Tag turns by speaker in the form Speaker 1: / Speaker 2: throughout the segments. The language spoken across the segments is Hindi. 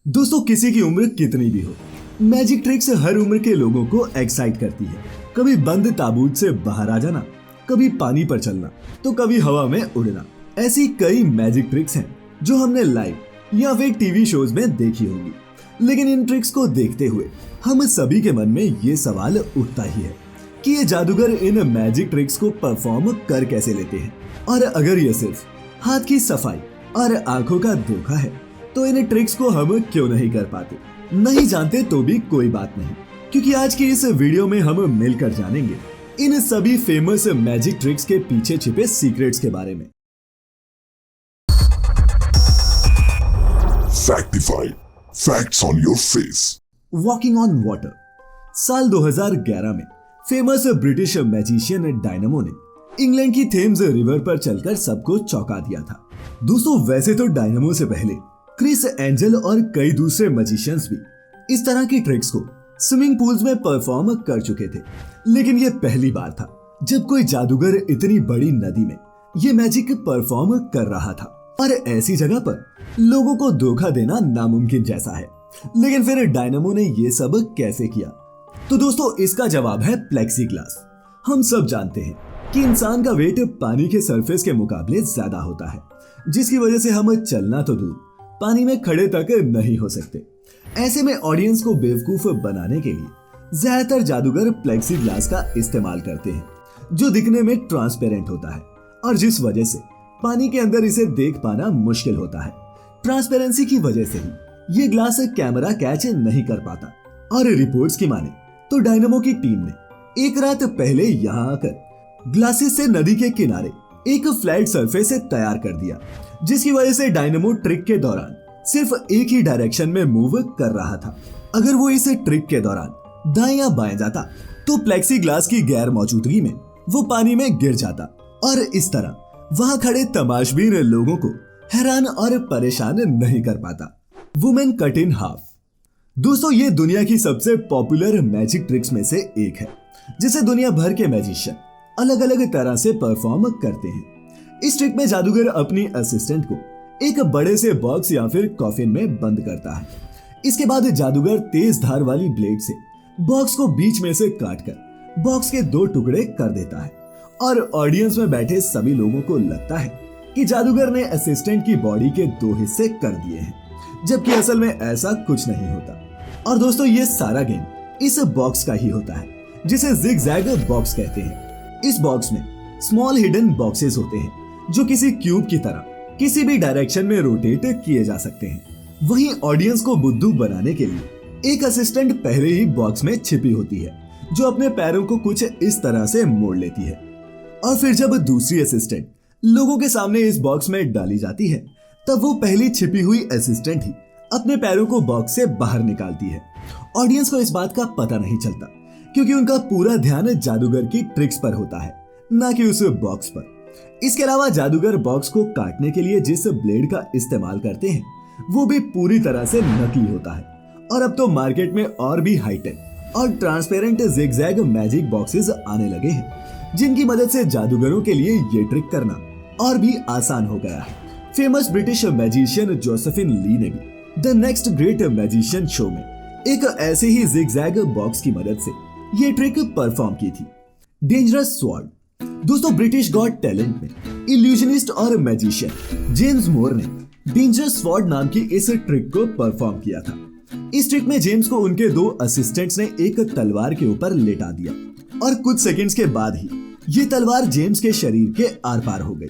Speaker 1: दोस्तों, किसी की उम्र कितनी भी हो, मैजिक ट्रिक्स हर उम्र के लोगों को एक्साइट करती है। कभी बंद ताबूत से बाहर आ जाना, कभी पानी पर चलना, तो कभी हवा में उड़ना। ऐसी कई मैजिक ट्रिक्स हैं जो हमने लाइव या फिर टीवी शोज में देखी होंगी। लेकिन इन ट्रिक्स को देखते हुए हम सभी के मन में ये सवाल उठता ही है कि ये जादूगर इन मैजिक ट्रिक्स को परफॉर्म कर कैसे लेते हैं, और अगर ये सिर्फ हाथ की सफाई और आंखों का धोखा है तो इन ट्रिक्स को हम क्यों नहीं कर पाते। नहीं जानते तो भी कोई बात नहीं, क्योंकि आज की इस वीडियो में हम मिलकर जानेंगे इन सभी फेमस मैजिक ट्रिक्स के पीछे छिपे सीक्रेट्स के बारे में।
Speaker 2: Factified. Facts on your face.
Speaker 1: Walking on water. साल 2011 में फेमस ब्रिटिश मैजिशियन डायनामो ने इंग्लैंड की थेम्स रिवर पर चलकर सबको चौंका दिया था। दोस्तों, वैसे तो डायनामो से पहले क्रिस एंजल और कई दूसरे मैजिशियंस भी इस तरह की ट्रिक्स को स्विमिंग पूल्स में परफॉर्म कर चुके थे, लेकिन यह पहली बार था जब कोई जादूगर इतनी बड़ी नदी में ये मैजिक परफॉर्म कर रहा था। और ऐसी जगह पर लोगों को धोखा देना नामुमकिन जैसा है। लेकिन फिर डायनामो ने ये सब कैसे किया? तो दोस्तों, इसका जवाब है प्लेक्सीग्लास। हम सब जानते हैं कि इंसान का वेट पानी के सरफेस के मुकाबले ज्यादा होता है, जिसकी वजह से हम चलना तो दूर पानी में खड़े तक नहीं हो सकते। ऐसे में ऑडियंस को बेवकूफ बनाने के लिए ज्यादातर जादूगर प्लेक्सीग्लास का इस्तेमाल करते हैं, जो दिखने में ट्रांसपेरेंट होता है और जिस वजह से पानी के अंदर इसे देख पाना मुश्किल होता है। ट्रांसपेरेंसी की वजह से ही ये ग्लास कैमरा कैच नहीं कर पाता। और रिपोर्ट्स की माने तो डायनामो की टीम ने एक रात पहले यहाँ आकर ग्लासेस से नदी के किनारे एक फ्लैट सरफेस तैयार कर दिया, जिसकी वजह से डायनामो ट्रिक के दौरान सिर्फ एक ही डायरेक्शन में मूव कर रहा था। अगर वो इस ट्रिक के दौरान दाएं या बाएं जाता तो प्लेक्सीग्लास की गैर मौजूदगी में वो पानी में गिर जाता और इस तरह वहां खड़े तमाशबीन लोगों को हैरान और परेशान नहीं कर पाता। Women cut in half. दोस्तों, ये दुनिया की सबसे पॉपुलर मैजिक ट्रिक्स में से एक है, जिसे दुनिया भर के मैजिशियन अलग अलग तरह से परफॉर्म करते हैं। इस ट्रिक में जादूगर अपनी असिस्टेंट को एक बड़े से बॉक्स या फिर कॉफिन में बंद करता है। इसके बाद जादूगर तेज धार वाली ब्लेड से बॉक्स को बीच में से काटकर बॉक्स के 2 टुकड़े कर देता है, और ऑडियंस में बैठे सभी लोगों को लगता है कि जादूगर ने असिस्टेंट की बॉडी के 2 हिस्से कर दिए हैं, जबकि असल में ऐसा कुछ नहीं होता। और दोस्तों, ये सारा गेम इस बॉक्स का ही होता है, जिसे जिगजैग बॉक्स कहते हैं। इस बॉक्स में स्मॉल हिडन बॉक्सेस होते हैं जो किसी क्यूब की तरह किसी भी डायरेक्शन में रोटेट किए जा सकते हैं। वहीं ऑडियंस को बुद्धू बनाने के लिए एक असिस्टेंट पहले ही बॉक्स में छिपी होती है, जो अपने पैरों को कुछ इस तरह से मोड़ लेती है, और फिर जब दूसरी असिस्टेंट लोगों के सामने इस बॉक्स में डाली जाती है, तब वो पहली छिपी हुई असिस्टेंट ही अपने पैरों को बॉक्स से बाहर निकालती है। ऑडियंस को इस बात का पता नहीं चलता, क्योंकि उनका पूरा ध्यान जादूगर की ट्रिक्स पर होता है, ना कि उस बॉक्स पर। इसके अलावा जादूगर बॉक्स को काटने के लिए जिस ब्लेड का इस्तेमाल करते हैं, वो भी पूरी तरह से नकली होता है। और अब तो मार्केट में और भी हाईटेक और ट्रांसपेरेंट जिगजैग मैजिक बॉक्सेस आने लगे हैं, जिनकी मदद से जादूगरों के लिए ये ट्रिक करना और भी आसान हो गया है। फेमस ब्रिटिश मैजिशियन जोसेफिन ली ने भी the next great magician show में एक ऐसे ही जिगजैग बॉक्स की मदद से ये ट्रिक परफॉर्म की थी। Dangerous sword. दोस्तों, ब्रिटिश गॉट टैलेंट में इल्यूजनिस्ट और मैजिशियन जेम्स मोर ने डेंजरस स्वॉर्ड नाम की इस ट्रिक को परफॉर्म किया था। इस ट्रिक में जेम्स को उनके 2 असिस्टेंट्स ने एक तलवार के ऊपर लेटा दिया, और कुछ सेकंड्स के बाद ही ये तलवार जेम्स के शरीर के आर पार हो गई।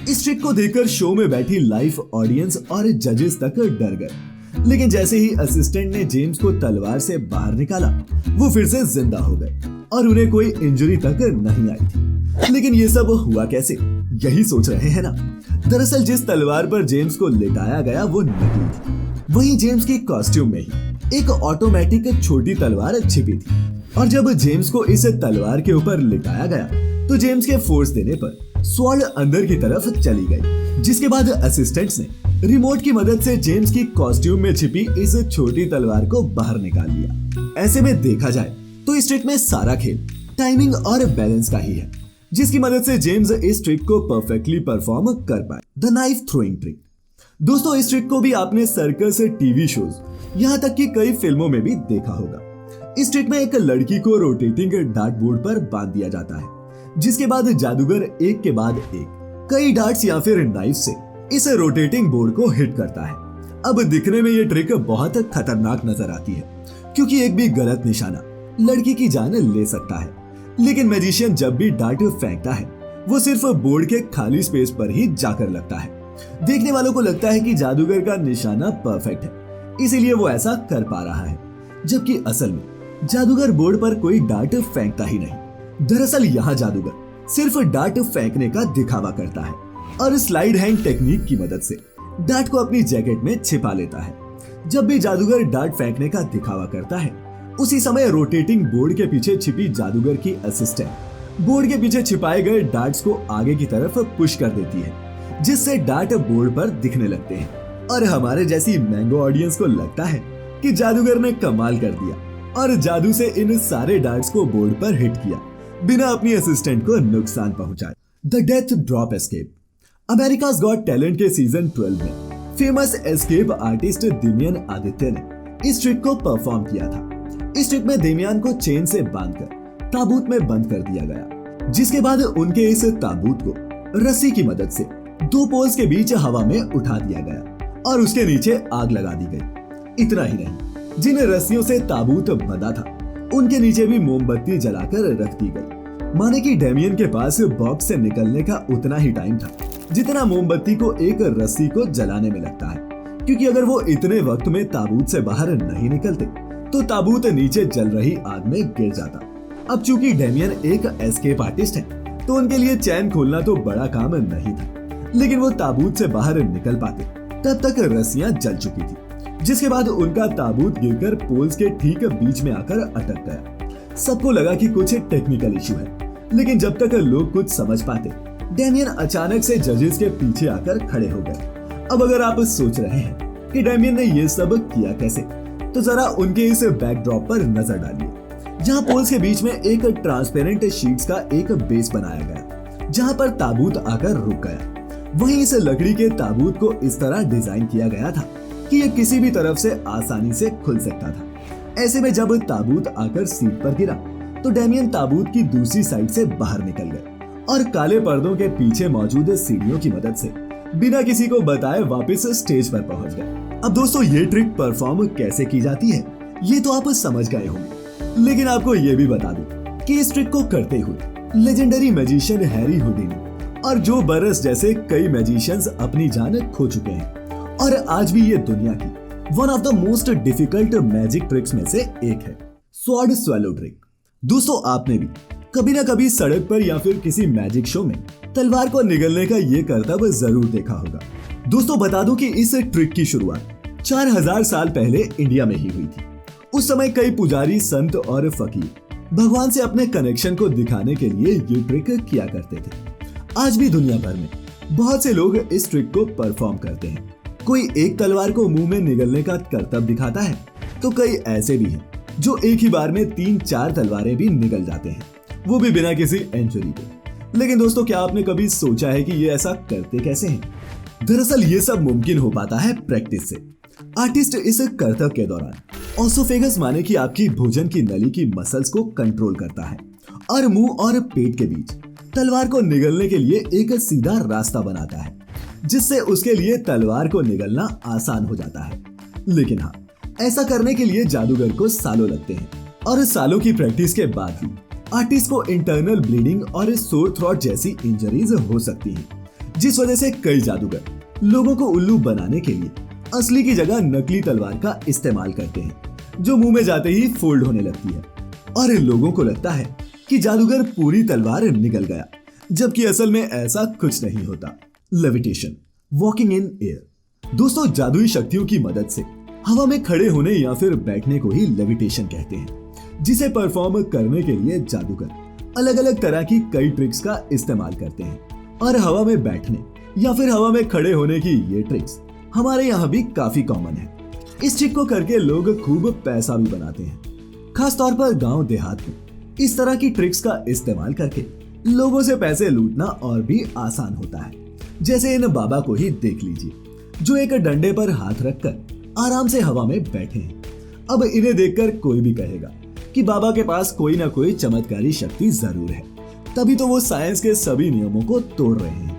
Speaker 1: इस ट्रिक को देखकर शो में बैठी लाइव ऑडियंस और जजेस तक डर गए। लेकिन जैसे ही असिस्टेंट ने जेम्स को तलवार से बाहर निकाला, वो फिर से जिंदा हो गए और उन्हें कोई इंजरी तक नहीं आई थी। लेकिन ये सब हुआ कैसे, यही सोच रहे हैं ना? दरअसल जिस तलवार पर जेम्स को लेटाया गया वो नकली थी। वहीं जेम्स के कॉस्ट्यूम में ही एक ऑटोमेटिक छोटी तलवार छिपी थी, और जब जेम्स को इस तलवार के ऊपर लिटाया गया तो जेम्स के फोर्स देने पर स्वॉर्ड अंदर की तरफ चली गई, जिसके बाद असिस्टेंट्स ने रिमोट की मदद से जेम्स की कॉस्ट्यूम में छिपी इस छोटी तलवार को बाहर निकाल लिया। ऐसे में देखा जाए तो इस ट्रिक में सारा खेल टाइमिंग और बैलेंस का ही है, जिसकी मदद से जेम्स इस ट्रिक को परफेक्टली परफॉर्म कर पाए। The knife throwing trick. दोस्तों, इस ट्रिक को भी आपने सर्कस टीवी शोज यहाँ तक कि कई फिल्मों में भी देखा होगा। इस ट्रिक में एक लड़की को रोटेटिंग डार्ट बोर्ड पर बांध दिया जाता है, जिसके बाद जादूगर एक के बाद एक कई डार्ट्स या फिर नाइफ से इस रोटेटिंग बोर्ड को हिट करता है। अब दिखने में ये ट्रिक बहुत खतरनाक नजर आती है, क्योंकि एक भी गलत निशाना लड़की की जान ले सकता है। लेकिन मैजिशियन जब भी डार्ट फेंकता है वो सिर्फ बोर्ड के खाली स्पेस पर ही जाकर लगता है। देखने वालों को लगता है कि जादूगर का निशाना परफेक्ट है, इसीलिए वो ऐसा कर पा रहा है, जबकि असल में जादूगर बोर्ड पर कोई डार्ट फेंकता ही नहीं। दरअसल यहाँ जादूगर सिर्फ डार्ट फेंकने का दिखावा करता है और स्लाइड हैंड टेक्निक की मदद से डार्ट को अपनी जैकेट में छिपा लेता है। जब भी जादूगर डार्ट फेंकने का दिखावा करता है, उसी समय रोटेटिंग बोर्ड के पीछे छिपी जादूगर की असिस्टेंट बोर्ड के पीछे छिपाए गए डार्ट्स को आगे की तरफ पुश कर देती है, जिससे डार्ट बोर्ड पर दिखने लगते हैं। और हमारे जैसी मैंगो ऑडियंस को लगता है कि जादूगर ने कमाल कर दिया और जादू से इन सारे डार्ट्स को बोर्ड पर हिट किया, बिना अपनी असिस्टेंट को नुकसान पहुंचाए। The death drop escape. America's got talent के सीजन 12 में फेमस एस्केप आर्टिस्ट दिमियन आदित्य ने इस ट्रिक को परफॉर्म किया था। इस ट्रिक में दिमियन को चेन से बांधकर ताबूत में बंद कर दिया गया, जिसके बाद उनके इस ताबूत को रस्सी की मदद से 2 पोल्स के बीच हवा में उठा दिया गया और उसके नीचे आग लगा दी गई। इतना ही नहीं, जिन रस्सियों से ताबूत बंधा था उनके नीचे भी मोमबत्ती जलाकर रख दी गई। माने कि डेमियन के पास बॉक्स से निकलने का उतना ही टाइम था जितना मोमबत्ती को एक रस्सी को जलाने में लगता है, क्योंकि अगर वो इतने वक्त में ताबूत से बाहर नहीं निकलते तो ताबूत नीचे जल रही आग में गिर जाता। अब चूंकि डेमियन एक एस्केप आर्टिस्ट है तो उनके लिए चैन खोलना तो बड़ा काम नहीं था, लेकिन वो ताबूत से बाहर निकल पाते तब तक रस्सियां जल चुकी थी, जिसके बाद उनका ताबूत गिरकर पोल्स के ठीक बीच में आकर अटक गया। सबको लगा कि कुछ टेक्निकल इशू है, लेकिन जब तक लोग कुछ समझ पाते, डेमियन अचानक से जजेस के पीछे आकर खड़े हो गए। अब अगर आप सोच रहे हैं कि डेमियन ने ये सब किया कैसे, तो जरा उनके इस बैकड्रॉप पर नजर डालिए, जहां पोल्स के बीच में एक ट्रांसपेरेंट शीट्स का एक बेस बनाया गया, जहां पर ताबूत आकर रुक गया। वहीं इस लकड़ी के ताबूत को इस तरह डिजाइन किया गया था कि ये किसी भी तरफ से आसानी से खुल सकता था। ऐसे में जब ताबूत आकर सीट पर गिरा तो डेमियन ताबूत की दूसरी साइड से बाहर निकल गए और काले पर्दों के पीछे मौजूद सीढ़ियों की मदद से बिना किसी को बताए वापस स्टेज पर पहुंच गए। अब दोस्तों, ये ट्रिक परफॉर्म कैसे की जाती है ये तो आप समझ गए होंगे, लेकिन आपको ये भी बता दूं कि इस ट्रिक को करते हुए लेजेंडरी मैजिशियन हैरी हुडिनी और जो बरस जैसे कई मैजिशियंस अपनी जान खो चुके हैं, और आज भी ये दुनिया की one of the most difficult magic tricks में से एक है, स्वॉर्ड स्वेलो ट्रिक। दोस्तों, आपने भी कभी ना कभी सड़क पर या फिर किसी मैजिक शो में तलवार को निगलने का ये करतब जरूर देखा होगा। दोस्तों, बता दूं कि इस ट्रिक की शुरुआत 4000 साल पहले इंडिया में ही हुई थी। उस समय कई पुजारी, संत और फकीर भगवान से अपने कनेक्शन को दिखाने के लिए ये ट्रिक किया करते थे। आज भी दुनिया भर में बहुत से लोग इस ट्रिक को परफॉर्म करते हैं। कोई एक तलवार को मुंह में निगलने का करतब दिखाता है, तो कई ऐसे भी हैं जो एक ही बार में 3-4 तलवारें भी निगल जाते हैं, वो भी बिना किसी इंजरी के। लेकिन दोस्तों, क्या आपने कभी सोचा है कि ये ऐसा करते कैसे हैं? दरअसल ये सब मुमकिन हो पाता है प्रैक्टिस से। आर्टिस्ट इस करतब के दौरान ओसोफेगस माने कि आपकी भोजन की नली की मसल्स को कंट्रोल करता है और मुंह और पेट के बीच तलवार को निगलने के लिए एक सीधा रास्ता बनाता है, जिससे उसके लिए तलवार को निगलना आसान हो जाता है। लेकिन हाँ, ऐसा करने के लिए जादूगर को सालों लगते हैं, और सालों की प्रैक्टिस के बाद भी आर्टिस्ट को इंटरनल ब्लीडिंग और सोर थ्रोट जैसी इंजरीज हो सकती हैं, जिस वजह से कई जादूगर लोगों को उल्लू बनाने के लिए असली की जगह नकली तलवार का इस्तेमाल करते हैं, जो मुंह में जाते ही फोल्ड होने लगती है, और लोगों को लगता है कि जादूगर पूरी तलवार निगल गया, जबकि असल में ऐसा कुछ नहीं होता। Levitation, walking in air. दोस्तों, जादुई शक्तियों की मदद से हवा में खड़े होने या फिर बैठने को ही लेविटेशन कहते हैं, जिसे परफॉर्म करने के लिए जादूगर अलग अलग तरह की कई ट्रिक्स का इस्तेमाल करते हैं। और हवा में बैठने या फिर हवा में खड़े होने की ये ट्रिक्स हमारे यहाँ भी काफी कॉमन है। इस ट्रिक को करके लोग खूब पैसा भी बनाते हैं, खास तौर पर गांव देहात में। इस तरह की ट्रिक्स का इस्तेमाल करके लोगों से पैसे लूटना और भी आसान होता है। जैसे इन बाबा को ही देख लीजिए, जो एक डंडे पर हाथ रखकर आराम से हवा में बैठे हैं। अब इन्हें देखकर कोई भी कहेगा कि बाबा के पास कोई ना कोई चमत्कारी शक्ति जरूर है, तभी तो वो साइंस के सभी नियमों को तोड़ रहे हैं।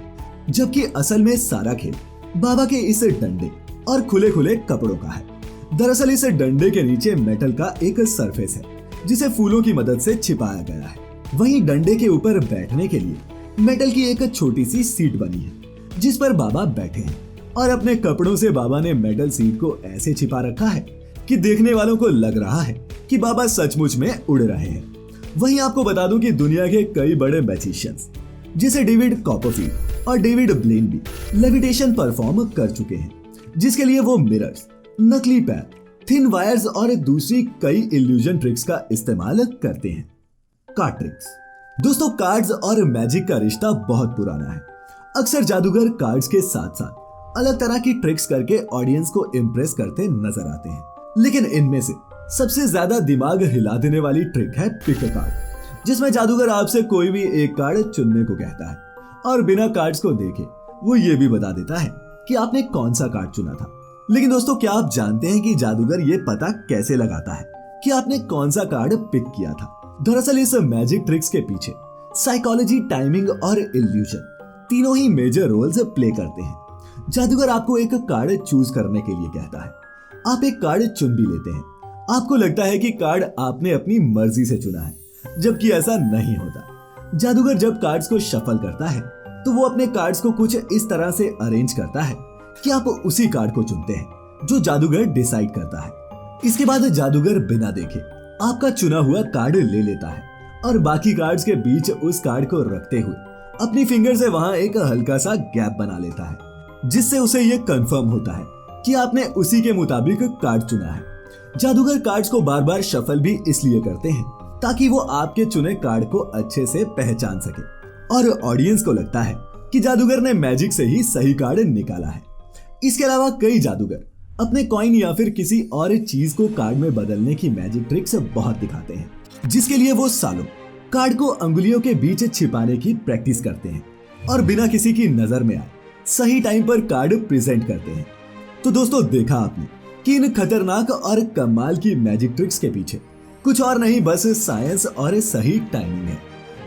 Speaker 1: जबकि असल में सारा खेल बाबा के इस डंडे और खुले खुले कपड़ों का है। दरअसल इस डंडे के नीचे मेटल का एक सरफेस है जिसे फूलों की मदद से छिपाया गया है। वहीं डंडे के ऊपर बैठने के लिए मेटल की एक छोटी सी सीट बनी है जिस पर बाबा बैठे हैं और अपने कपड़ों से बाबा ने मेटल सीट को ऐसे छिपा रखा है कि देखने वालों को लग रहा है कि बाबा सचमुच में उड़ रहे हैं। वहीं आपको बता दूं कि दुनिया के कई बड़े मैजिशियंस जैसे डेविड कॉपरफील्ड और डेविड ब्लेन भी लेविटेशन परफॉर्म कर चुके हैं, जिसके लिए वो मिरर्स, नकली पैर, थिन वायर्स और दूसरी कई इल्यूजन ट्रिक्स का इस्तेमाल करते हैं। Card tricks. दोस्तों, कार्ड्स और मैजिक का रिश्ता बहुत पुराना है। अक्सर जादूगर कार्ड्स के साथ साथ अलग तरह की ट्रिक्स करके ऑडियंस को इम्प्रेस करते नजर आते हैं, लेकिन इनमें से सबसे ज्यादा दिमाग हिला देने वाली ट्रिक है पिक कार्ड, जिसमें जादूगर आपसे कोई भी एक कार्ड चुनने को कहता है और बिना कार्ड्स को देखे वो ये भी बता देता है कि आपने कौन सा कार्ड चुना था। लेकिन दोस्तों, क्या आप जानते हैं कि जादूगर ये पता कैसे लगाता है कि आपने कौन सा कार्ड पिक किया था? दरअसल इस मैजिक ट्रिक्स के पीछे साइकोलॉजी, टाइमिंग और इल्यूजन तीनों ही मेजर रोल्स प्ले करते हैं। जादूगर आपको एक कार्ड चूज करने के लिए कहता है, आप एक कार्ड चुन भी लेते हैं। आपको लगता है कि कार्ड आपने अपनी मर्जी से चुना है, जबकि ऐसा नहीं होता। जादूगर जब कार्ड्स को शफल करता है तो वो अपने कार्ड्स को कुछ इस तरह से अरेंज करता है कि आप उसी कार्ड को चुनते हैं जो जादूगर डिसाइड करता है। इसके बाद जादूगर बिना देखे आपका चुना हुआ कार्ड ले लेता है और बाकी कार्ड्स के बीच उस कार्ड को रखते हुए अपनी फिंगर से वहां एक हल्का सा गैप बना लेता है, जिससे उसे ये कंफर्म होता है कि आपने उसी के मुताबिक कार्ड चुना है। जादूगर कार्ड्स को बार बार शफल भी इसलिए करते हैं ताकि वो आपके चुने कार्ड को अच्छे से पहचान सके और ऑडियंस को लगता है कि जादूगर ने मैजिक से ही सही कार्ड निकाला है। इसके अलावा कई जादूगर अपने कॉइन या फिर किसी और चीज को कार्ड में बदलने की मैजिक ट्रिक्स बहुत दिखाते हैं, जिसके लिए वो सालों कार्ड को अंगुलियों के बीच छिपाने की प्रैक्टिस करते हैं और बिना किसी की नजर में आए सही टाइम पर कार्ड प्रेजेंट करते हैं। तो दोस्तों, देखा आपने कि इन खतरनाक और कमाल की मैजिक ट्रिक्स के पीछे कुछ और नहीं, बस साइंस और सही टाइमिंग है,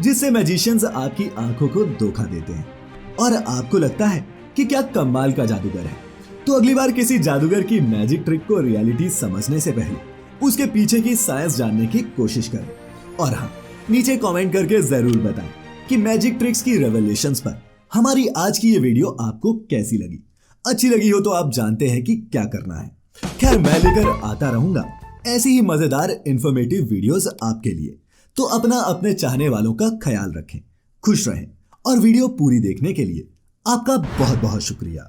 Speaker 1: जिससे मैजिशियंस आपकी आंखों को धोखा देते हैं और आपको लगता है कि क्या कमाल का जादूगर है। तो अगली बार किसी जादूगर की मैजिक ट्रिक को रियलिटी समझने से पहले उसके पीछे की साइंस जानने की कोशिश करें। और हाँ, नीचे कमेंट करके जरूर बताएं कि मैजिक ट्रिक्स की रेवलेशंस पर हमारी आज की ये वीडियो आपको कैसी लगी। अच्छी लगी हो तो आप जानते हैं कि क्या करना है। खैर, मैं लेकर आता रहूंगा ऐसी ही मजेदार इंफॉर्मेटिव वीडियोस आपके लिए। तो अपना, अपने चाहने वालों का ख्याल रखें, खुश रहें और वीडियो पूरी देखने के लिए आपका बहुत बहुत शुक्रिया।